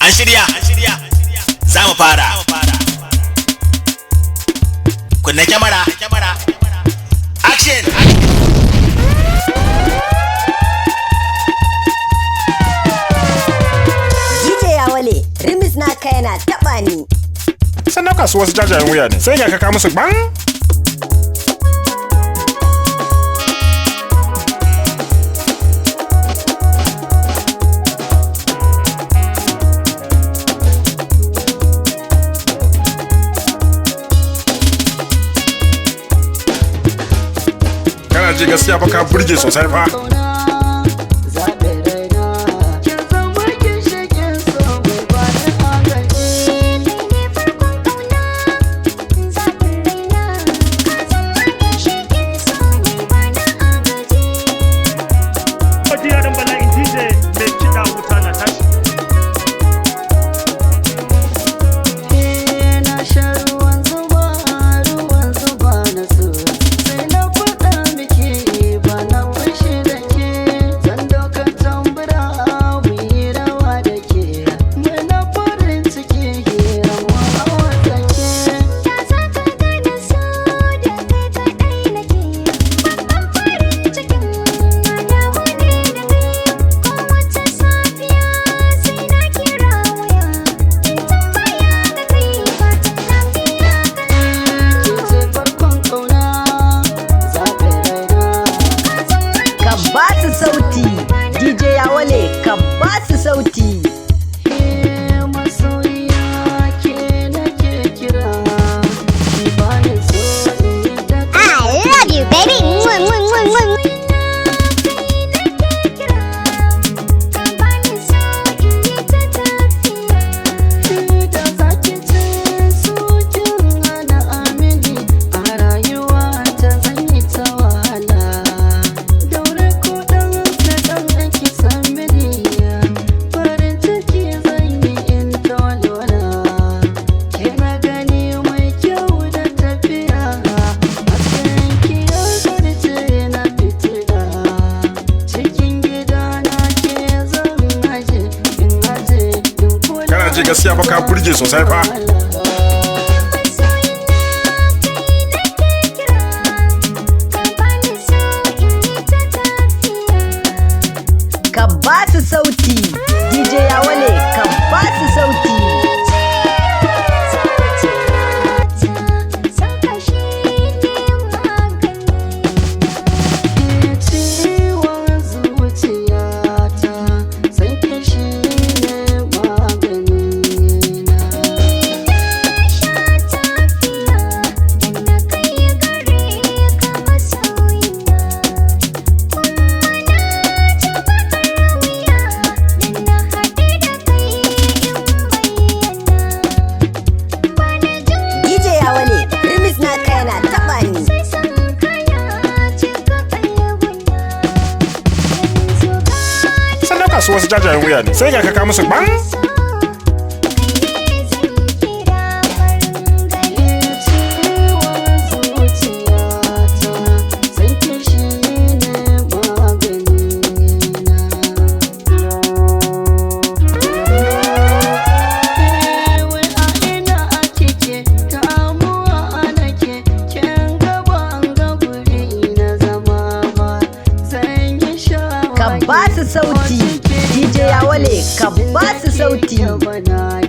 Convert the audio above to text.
An shirya? Za mu fara. Kunna kyamara. Action! DJ Yawale, remix naka yana taɓa ni. Sannan kasu wasu jajayen wuya ne, sai ga ka musu ban. Kana ji gaskiya fa ka burge sosai fa. Sauti DJ Yawale ka ba su sauti. I love you, baby. Ji gaskiya fa ka burge sosai fa. Ka ba su sauti DJ Yawale ka ba su sauti. Kasu wasu jajayen wuya ne, sai ga ka musu ban. Ka ba su sauti DJ Yawale ka ba su sauti.